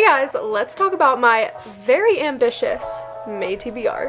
Hey guys, let's talk about my very ambitious May TBR.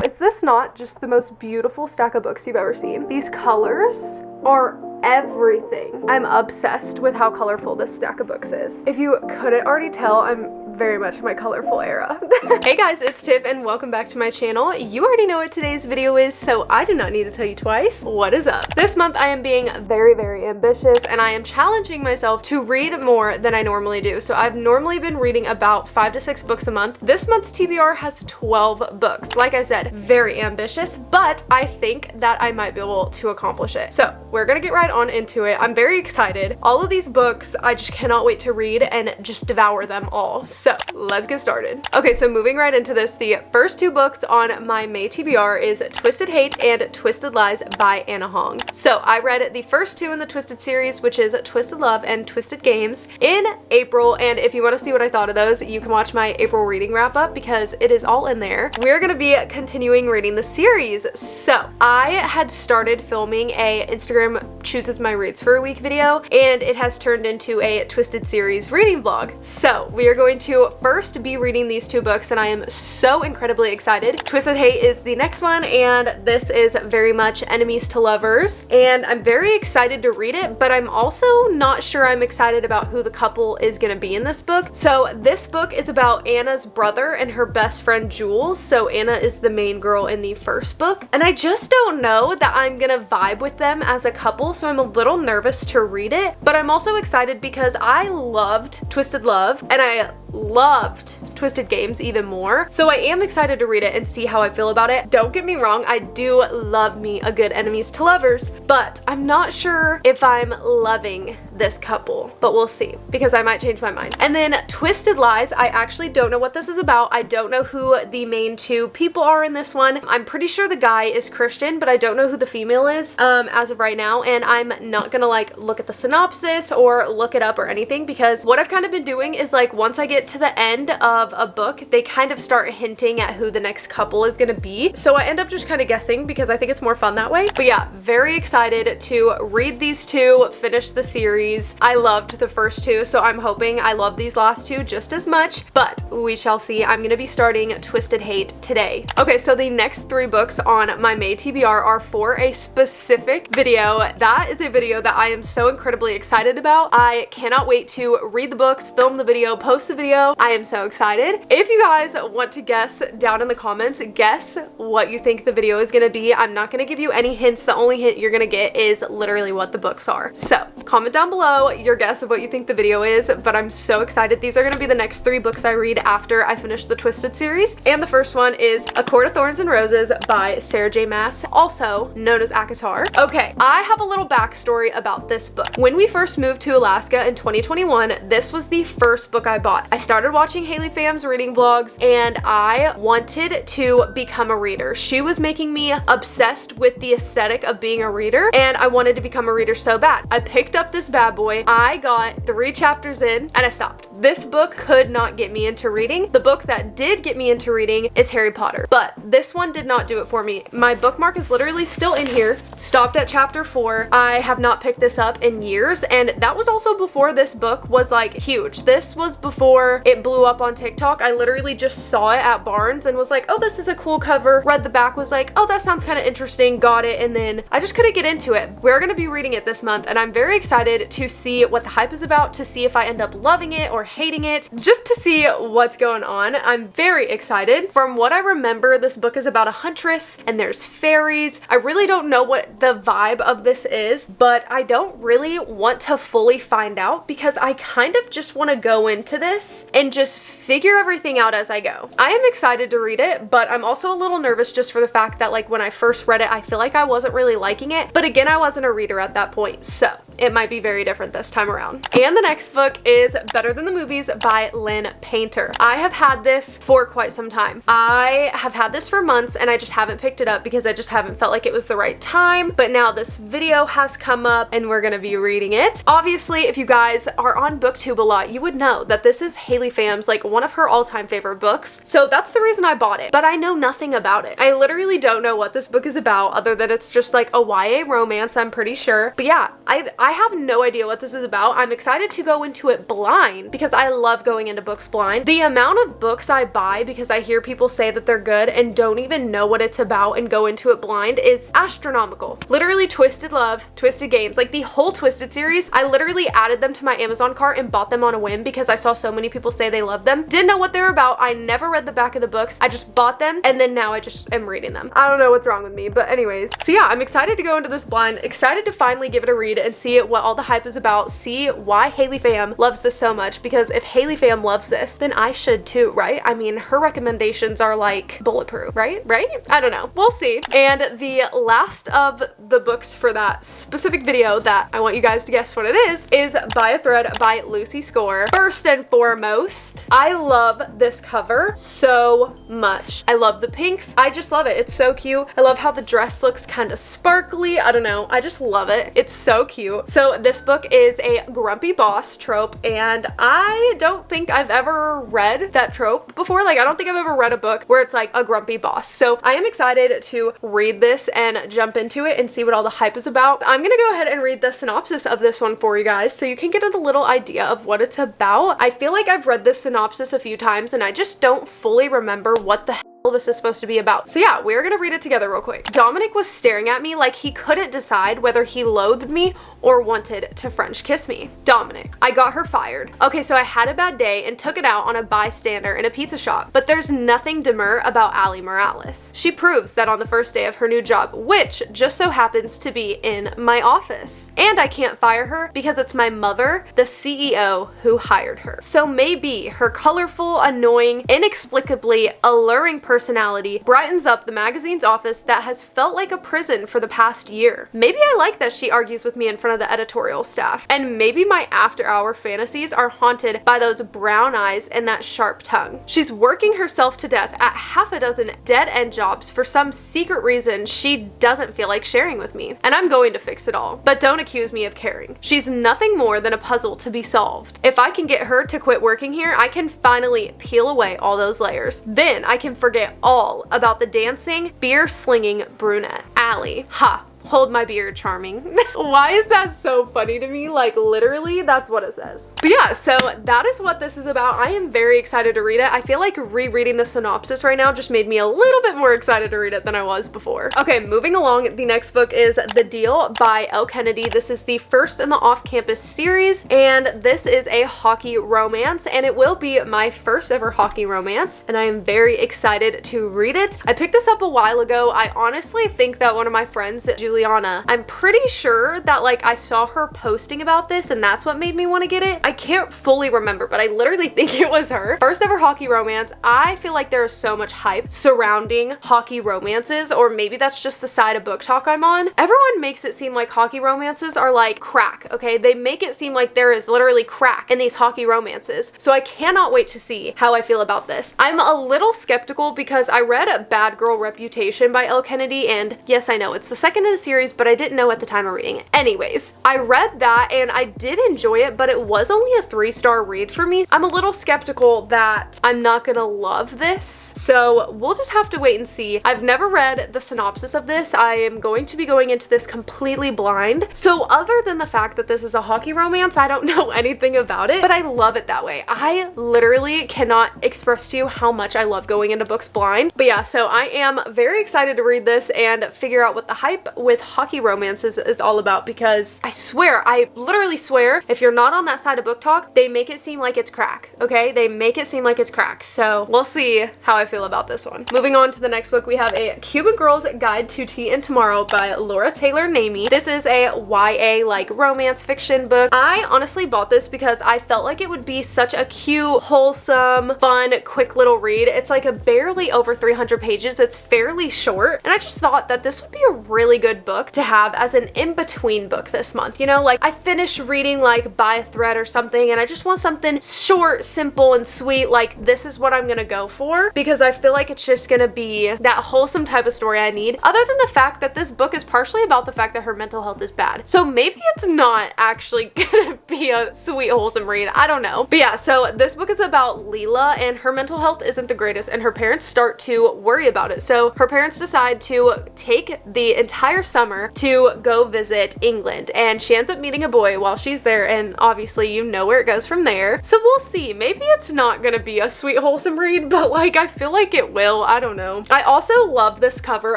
Is this not just the most beautiful stack of books you've ever seen? These colors are everything. I'm obsessed with how colorful this stack of books is. If you couldn't already tell, I'm very much in my colorful era. Hey guys, it's Tiff and welcome back to my channel. You already know what today's video is, so I do not need to tell you twice. What is up? This month I am being very ambitious and I am challenging myself to read more than I normally do. So I've normally been reading about 5 to 6 books a month. This month's TBR has 12 books. Like I said, very ambitious, but I think that I might be able to accomplish it. So we're gonna get right on into it. I'm very excited. All of these books, I just cannot wait to read and just devour them all. So let's get started. Okay, so moving right into this, the first 2 books on my May TBR is Twisted Hate and Twisted Lies by Anna Hong. So I read the first 2 in the Twisted series, which is Twisted Love and Twisted Games, in April, and if you want to see what I thought of those, you can watch my April reading wrap up because it is all in there. We're gonna be continuing reading the series. So I had started filming a Instagram chooses my reads for a week video, and it has turned into a Twisted series reading vlog. So we are going to first be reading these 2 books and I am so incredibly excited. Twisted Hate is the next one, and this is very much enemies to lovers, and I'm very excited to read it, but I'm also not sure I'm excited about who the couple is gonna be in this book. So this book is about Anna's brother and her best friend Jules. So Anna is the main girl in the first book, and I just don't know that I'm gonna vibe with them as a couple, so I'm a little nervous to read it, but I'm also excited because I loved Twisted Love and I loved Twisted Games even more. So I am excited to read it and see how I feel about it. Don't get me wrong, I do love me a good enemies to lovers, but I'm not sure if I'm loving this couple, but we'll see because I might change my mind. And then Twisted Lies, I actually don't know what this is about. I don't know who the main 2 people are in this one. I'm pretty sure the guy is Christian, but I don't know who the female is as of right now, and I'm not gonna like look at the synopsis or look it up or anything because what I've kind of been doing is like once I get to the end of a book, they kind of start hinting at who the next couple is gonna be. So I end up just kind of guessing because I think it's more fun that way. But yeah, very excited to read these 2, finish the series. I loved the first 2, so I'm hoping I love these last 2 just as much, but we shall see. I'm gonna be starting Twisted Hate today. Okay, so the next 3 books on my May TBR are for a specific video. That is a video that I am so incredibly excited about. I cannot wait to read the books, film the video, post the video. I am so excited. If you guys want to guess down in the comments, guess what you think the video is gonna be. I'm not gonna give you any hints. The only hint you're gonna get is literally what the books are. So comment down below your guess of what you think the video is, but I'm so excited. These are gonna be the next 3 books I read after I finish the Twisted series, and the first one is A Court of Thorns and Roses by Sarah J. Maas, also known as ACOTAR. Okay, I have a little backstory about this book. When we first moved to Alaska in 2021, this was the first book I bought. I started watching Haley Fam's reading vlogs and I wanted to become a reader. She was making me obsessed with the aesthetic of being a reader, and I wanted to become a reader so bad. I picked up this bad boy. I got 3 chapters in and I stopped. This book could not get me into reading. The book that did get me into reading is Harry Potter, but this one did not do it for me. My bookmark is literally still in here, stopped at chapter 4. I have not picked this up in years, and that was also before this book was like huge. This was before it blew up on TikTok. I literally just saw it at Barnes and was like, oh, this is a cool cover. Read the back, was like, oh, that sounds kind of interesting, got it, and then I just couldn't get into it. We're gonna be reading it this month, and I'm very excited to see what the hype is about, to see if I end up loving it or hating it, just to see what's going on. I'm very excited. From what I remember, this book is about a huntress and there's fairies. I really don't know what the vibe of this is, but I don't really want to fully find out because I kind of just want to go into this and just figure everything out as I go. I am excited to read it, but I'm also a little nervous just for the fact that like when I first read it, I feel like I wasn't really liking it, but again, I wasn't a reader at that point, so it might be very different this time around. And the next book is Better Than the Movies by Lynn Painter. I have had this for quite some time. I have had this for months and I just haven't picked it up because I just haven't felt like it was the right time, but now this video has come up and we're gonna be reading it. Obviously, if you guys are on booktube a lot, you would know that this is Haley Fam's like one of her all-time favorite books, so that's the reason I bought it, but I know nothing about it. I literally don't know what this book is about other than it's just like a YA romance, I'm pretty sure. But yeah, I I have no idea what this is about. I'm excited to go into it blind because I love going into books blind. The amount of books I buy because I hear people say that they're good and don't even know what it's about and go into it blind is astronomical. Literally Twisted Love, Twisted Games, like the whole Twisted series, I literally added them to my Amazon cart and bought them on a whim because I saw so many people say they loved them. Didn't know what they were about. I never read the back of the books. I just bought them and then now I just am reading them. I don't know what's wrong with me, but anyways. So yeah, I'm excited to go into this blind, excited to finally give it a read and see what all the hype is about, see why Haley fam loves this so much, because if Haley fam loves this, then I should too, right? I mean, her recommendations are like bulletproof, right? I don't know. We'll see. And the last of the books for that specific video that I want you guys to guess what it is By a Thread by Lucy Score. First and foremost, I love this cover so much. I love the pinks. I just love it. It's so cute. I love how the dress looks kind of sparkly. I don't know. I just love it. It's so cute. So this book is a grumpy boss trope, and I don't think I've ever read that trope before. Like, I don't think I've ever read a book where it's like a grumpy boss. So I am excited to read this and jump into it and see what all the hype is about. I'm gonna go ahead and read the synopsis of this one for you guys so you can get a little idea of what it's about. I feel like I've read this synopsis a few times and I just don't fully remember what the hell this is supposed to be about. So yeah, we're gonna read it together real quick. Dominic was staring at me like he couldn't decide whether he loathed me or wanted to French kiss me. Dominic: I got her fired. Okay, so I had a bad day and took it out on a bystander in a pizza shop, but there's nothing demure about Ali Morales. She proves that on the first day of her new job, which just so happens to be in my office. And I can't fire her because it's my mother, the CEO, who hired her. So maybe her colorful, annoying, inexplicably alluring personality brightens up the magazine's office that has felt like a prison for the past year. Maybe I like that she argues with me in front of the editorial staff, and maybe my after-hour fantasies are haunted by those brown eyes and that sharp tongue. She's working herself to death at half a dozen dead-end jobs for some secret reason she doesn't feel like sharing with me, and I'm going to fix it all. But don't accuse me of caring. She's nothing more than a puzzle to be solved. If I can get her to quit working here, I can finally peel away all those layers. Then I can forget all about the dancing, beer-slinging brunette. Ali. Ha. Hold my beer, charming. Why is that so funny to me? Like, literally, that's what it says. But yeah, so that is what this is about. I am very excited to read it. I feel like rereading the synopsis right now just made me a little bit more excited to read it than I was before. Okay, moving along, the next book is The Deal by Elle Kennedy. This is the first in the off-campus series, and this is a hockey romance, and it will be my first ever hockey romance, and I am very excited to read it. I picked this up a while ago. I honestly think that one of my friends, Juliana, I'm pretty sure that like I saw her posting about this and that's what made me want to get it. I can't fully remember, but I literally think it was her. First ever hockey romance. I feel like there is so much hype surrounding hockey romances, or maybe that's just the side of book talk I'm on. Everyone makes it seem like hockey romances are like crack, okay? They make it seem like there is literally crack in these hockey romances. So I cannot wait to see how I feel about this. I'm a little skeptical because I read a Bad Girl Reputation by Elle Kennedy, and yes, I know it's the second in a series, but I didn't know at the time of reading it. Anyways, I read that and I did enjoy it, but it was only a 3-star read for me. I'm a little skeptical that I'm not gonna love this, so we'll just have to wait and see. I've never read the synopsis of this. I am going to be going into this completely blind, so other than the fact that this is a hockey romance, I don't know anything about it, but I love it that way. I literally cannot express to you how much I love going into books blind. But yeah, so I am very excited to read this and figure out what the hype with hockey romances is all about, because I literally swear, if you're not on that side of book talk, they make it seem like it's crack, okay? They make it seem like it's crack. So we'll see how I feel about this one. Moving on to the next book, we have a Cuban Girl's Guide to Tea and Tomorrow by Laura Taylor Namey. This is a YA like romance fiction book. I honestly bought this because I felt like it would be such a cute, wholesome, fun, quick little read. It's like a barely over 300 pages. It's fairly short, and I just thought that this would be a really good book to have as an in-between book this month. You know, like I finished reading like By a Thread or something and I just want something short, simple, and sweet. Like, this is what I'm gonna go for because I feel like it's just gonna be that wholesome type of story I need, other than the fact that this book is partially about the fact that her mental health is bad. So maybe it's not actually gonna be a sweet, wholesome read. I don't know. But yeah, so this book is about Leela, and her mental health isn't the greatest, and her parents start to worry about it. So her parents decide to take the entire summer to go visit England, and she ends up meeting a boy while she's there, and obviously you know where it goes from there. So we'll see. Maybe it's not gonna be a sweet, wholesome read, but like I feel like it will. I don't know. I also love this cover.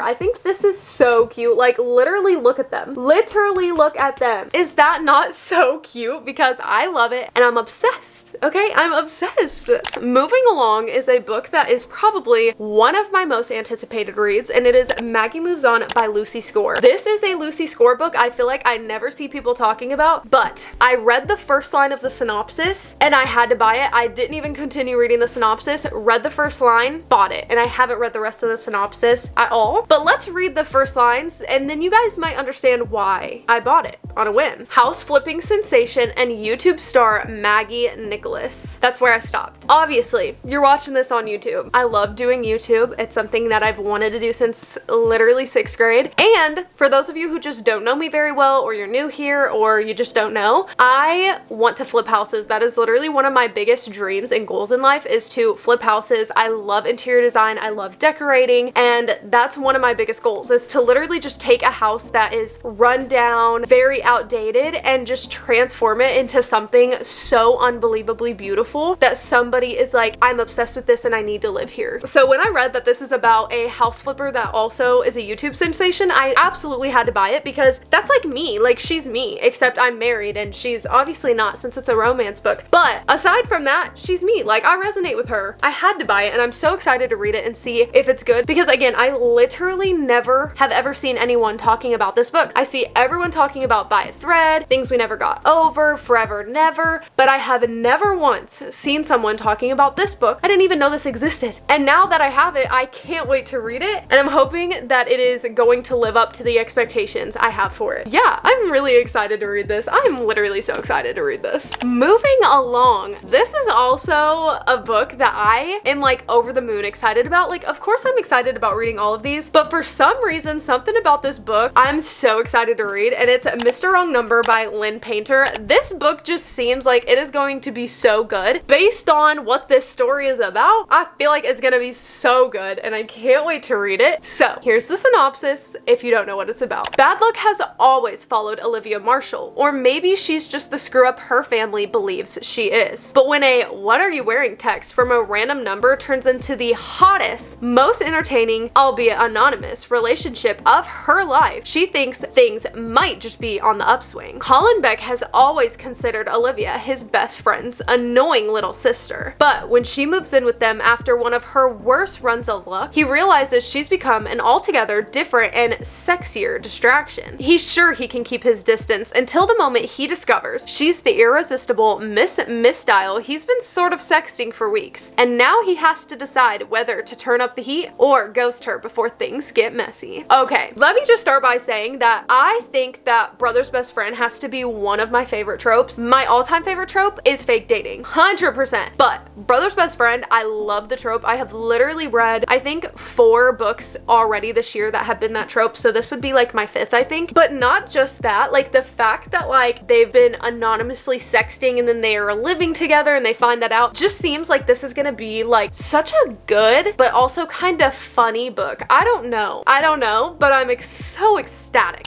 I think this is so cute. Like literally look at them. Literally look at them. Is that not so cute? Because I love it and I'm obsessed. Okay, I'm obsessed. Moving along is a book that is probably one of my most anticipated reads, and it is Maggie Moves On by Lucy Score. This is a Lucy Score book I feel like I never see people talking about, but I read the first line of the synopsis and I had to buy it. I didn't even continue reading the synopsis, read the first line, bought it, and I haven't read the rest of the synopsis at all. But let's read the first lines and then you guys might understand why I bought it on a whim. House flipping sensation and YouTube star Maggie Nicholas. That's where I stopped. Obviously, you're watching this on YouTube. I love doing YouTube. It's something that I've wanted to do since literally 6th grade. And for those of you who just don't know me very well, or you're new here, or you just don't know, I want to flip houses. That is literally one of my biggest dreams and goals in life, is to flip houses. I love interior design. I love decorating. And that's one of my biggest goals, is to literally just take a house that is run down, very outdated, and just transform it into something so unbelievably beautiful that somebody is like, I'm obsessed with this and I need to live here. So when I read that this is about a house flipper that also is a YouTube sensation, I absolutely had to buy it because that's like me. Like she's me, except I'm married and she's obviously not, since it's a romance book. But aside from that, she's me. Like I resonate with her. I had to buy it and I'm so excited to read it and see if it's good, because again, I literally never have ever seen anyone talking about this book. I see everyone talking about By a Thread, Things We Never Got Over, Forever Never, but I have never once seen someone talking about this book. I didn't even know this existed. And now that I have it, I can't wait to read it, and I'm hoping that it is going to live up to the expectations I have for it. Yeah, I'm really excited to read this. I'm literally so excited to read this. Moving along, this is also a book that I am like over the moon excited about. Like, of course I'm excited about reading all of these, but for some reason, something about this book I'm so excited to read, and it's Mr. Wrong Number by Lynn Painter. This book just seems like it is going to be so good. Based on what this story is about, I feel like it's gonna be so good and I can't wait to read it. So here's the synopsis if you don't know what it's about. Bad luck has always followed Olivia Marshall, or maybe she's just the screw up her family believes she is. But when a "what are you wearing" text from a random number turns into the hottest, most entertaining, albeit anonymous, relationship of her life, she thinks things might just be on the upswing. Colin Beck has always considered Olivia his best friend's annoying little sister. But when she moves in with them after one of her worst runs of luck, he realizes she's become an altogether different and sexier distraction. He's sure he can keep his distance until the moment he discovers she's the irresistible Miss Style he's been sort of sexting for weeks. And now he has to decide whether to turn up the heat or ghost her before things get messy. Okay, let me just start by saying that I think that brother's best friend has to be one of my favorite tropes. My all-time favorite trope is fake dating, 100%. But brother's best friend, I love the trope. I have literally read, I think, 4 books already this year that have been that trope, so this would be like my 5th, I think. But not just that, like the fact that like they've been anonymously sexting and then they are living together and they find that out, just seems like this is gonna be like such a good but also kind of funny book. I don't know, but I'm so ecstatic.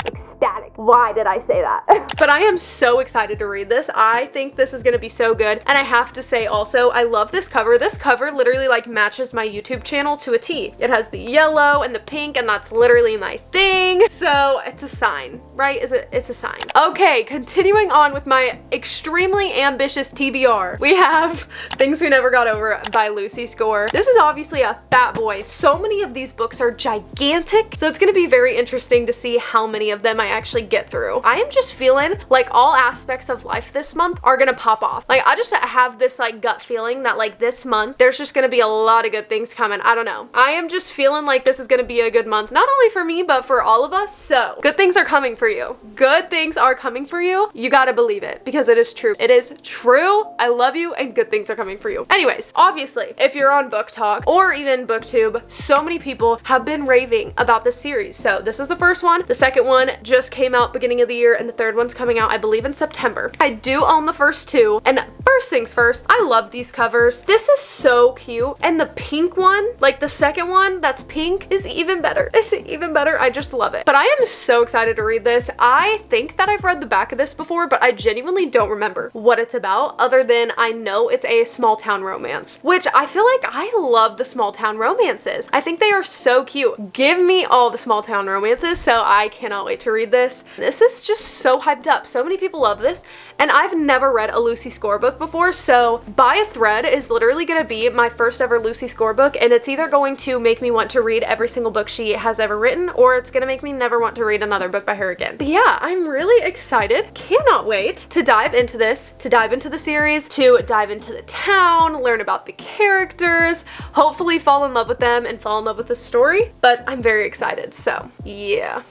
Why did I say that? But I am so excited to read this. I think this is gonna be so good. And I have to say also, I love this cover. This cover literally like matches my YouTube channel to a T. It has the yellow and the pink, and that's literally my thing. So it's a sign, right? It's a sign. Okay, continuing on with my extremely ambitious TBR. We have Things We Never Got Over by Lucy Score. This is obviously a fat boy. So many of these books are gigantic. So it's gonna be very interesting to see how many of them I actually get through. I am just feeling like all aspects of life this month are gonna pop off. Like I just have this like gut feeling that like this month there's just gonna be a lot of good things coming. I don't know. I am just feeling like this is gonna be a good month, not only for me but for all of us. So good things are coming for you. Good things are coming for you. You gotta believe it because it is true. It is true. I love you and good things are coming for you. Anyways, obviously if you're on Book Talk or even BookTube, so many people have been raving about this series. So this is the first one. The second one just came out beginning of the year and the third one's coming out I believe in September. I do own the first 2, and first things first, I love these covers. This is so cute. And the pink one, like the second one that's pink, is even better. It's even better. I just love it. But I am so excited to read this. I think that I've read the back of this before, but I genuinely don't remember what it's about other than I know it's a small town romance, which I feel like I love the small town romances. I think they are so cute. Give me all the small town romances, so I cannot wait to read this. This is just so hyped up. So many people love this, and I've never read a Lucy Score book before, so By a Thread is literally gonna be my first ever Lucy Score book, and it's either going to make me want to read every single book she has ever written, or it's gonna make me never want to read another book by her again. But yeah, I'm really excited. Cannot wait to dive into this, to dive into the series, to dive into the town, learn about the characters, hopefully fall in love with them and fall in love with the story. But I'm very excited, so yeah.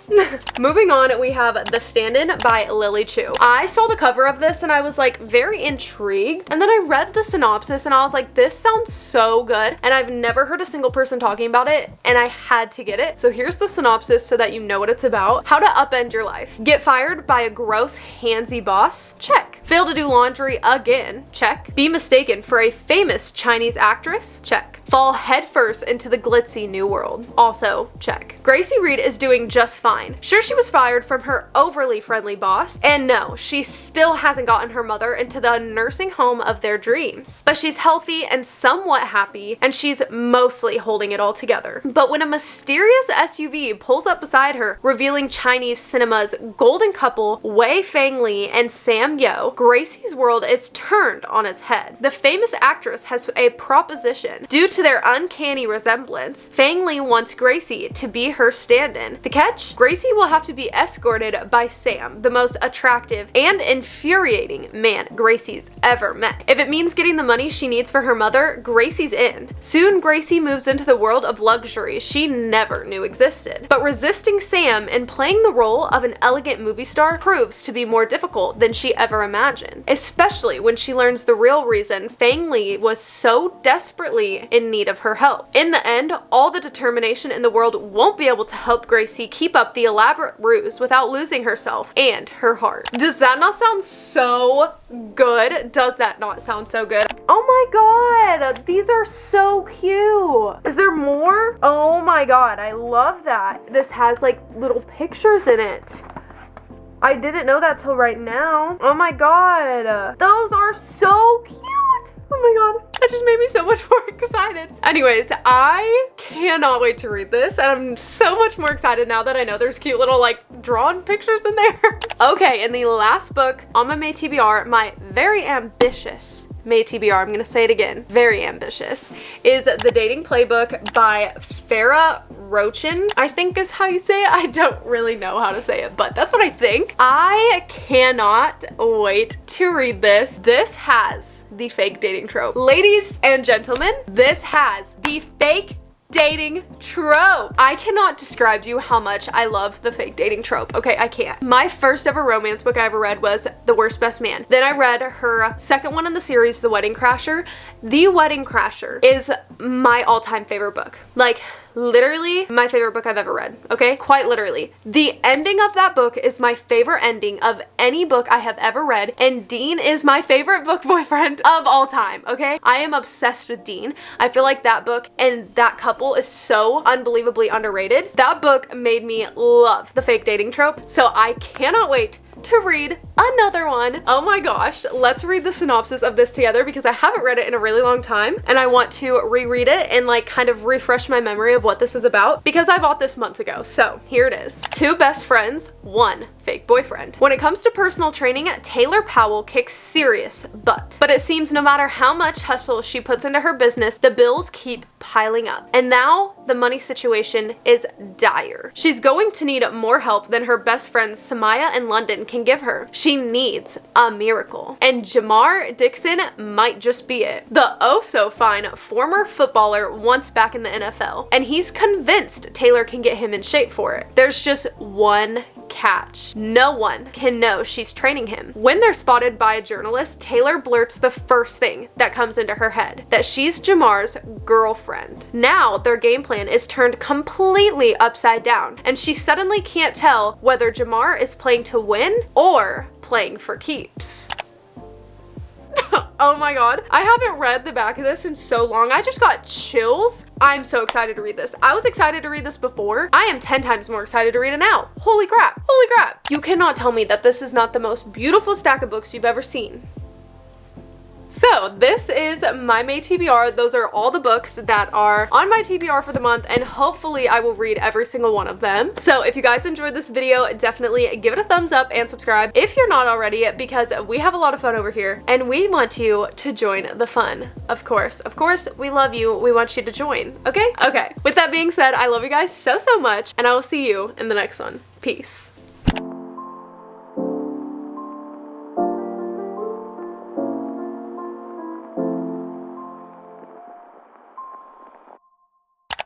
Moving on, we have The Standin by Lily Chu. I saw the cover of this and I was like very intrigued, and then I read the synopsis and I was like, this sounds so good, and I've never heard a single person talking about it, and I had to get it. So here's the synopsis so that you know what it's about. How to upend your life. Get fired by a gross, handsy boss? Check. Fail to do laundry again? Check. Be mistaken for a famous Chinese actress? Check. Fall headfirst into the glitzy new world? Also, check. Gracie Reed is doing just fine. Sure, she was fired from her overly friendly boss, and no, she still hasn't gotten her mother into the nursing home of their dreams. But she's healthy and somewhat happy, and she's mostly holding it all together. But when a mysterious SUV pulls up beside her, revealing Chinese cinema's golden couple Wei Fangli and Sam Yo, Gracie's world is turned on its head. The famous actress has a proposition. Due to their uncanny resemblance, Fangli wants Gracie to be her stand-in. The catch? Gracie will have to be escorted by Sam, the most attractive and infuriating man Gracie's ever met. If it means getting the money she needs for her mother, Gracie's in. Soon, Gracie moves into the world of luxury she never knew existed. But resisting Sam and playing the role of an elegant movie star proves to be more difficult than she ever imagined, especially when she learns the real reason Fangli was so desperately in need of her help. In the end, all the determination in the world won't be able to help Gracie keep up the elaborate ruse without losing herself and her heart. Does that not sound so good? Does that not sound so good? Oh my god, these are so cute. Is there more? Oh my god, I love that. This has like little pictures in it. I didn't know that till right now. Oh my god, those are so cute. Oh my god, that just made me so much more excited. Anyways, I cannot wait to read this, and I'm so much more excited now that I know there's cute little like drawn pictures in there. Okay, and the last book on my May TBR, my very ambitious May TBR, I'm gonna say it again, very ambitious, is The Dating Playbook by Farah Rochin, I think is how you say it. I don't really know how to say it, but that's what I think. I cannot wait to read this. This has the fake dating trope. Ladies and gentlemen, this has the fake dating trope. I cannot describe to you how much I love the fake dating trope. Okay, I can't. My first ever romance book I ever read was The Worst Best Man. Then I read her second one in the series, The Wedding Crasher. The Wedding Crasher is my all-time favorite book. Like, literally my favorite book I've ever read, okay? Quite literally. The ending of that book is my favorite ending of any book I have ever read, and Dean is my favorite book boyfriend of all time, okay? I am obsessed with Dean. I feel like that book and that couple is so unbelievably underrated. That book made me love the fake dating trope, so I cannot wait to read another one. Oh my gosh, let's read the synopsis of this together because I haven't read it in a really long time and I want to reread it and like kind of refresh my memory of what this is about because I bought this months ago. So here it is. Two best friends, one fake boyfriend. When it comes to personal training, Taylor Powell kicks serious butt. But it seems no matter how much hustle she puts into her business, the bills keep piling up. And now the money situation is dire. She's going to need more help than her best friends Samaya and London can give her. She needs a miracle. And Jamar Dixon might just be it. The oh-so-fine former footballer once back in the NFL. And he's convinced Taylor can get him in shape for it. There's just one catch. No one can know she's training him. When they're spotted by a journalist, Taylor blurts the first thing that comes into her head, that she's Jamar's girlfriend. Now their game plan is turned completely upside down, and she suddenly can't tell whether Jamar is playing to win or playing for keeps. Oh my god. I haven't read the back of this in so long. I just got chills. I'm so excited to read this. I was excited to read this before. I am 10 times more excited to read it now. Holy crap. Holy crap. You cannot tell me that this is not the most beautiful stack of books you've ever seen. So this is my May TBR. Those are all the books that are on my TBR for the month, and hopefully I will read every single one of them. So if you guys enjoyed this video, definitely give it a thumbs up and subscribe if you're not already, because we have a lot of fun over here and we want you to join the fun. Of course, we love you. We want you to join. Okay? Okay. With that being said, I love you guys so much, and I will see you in the next one. Peace.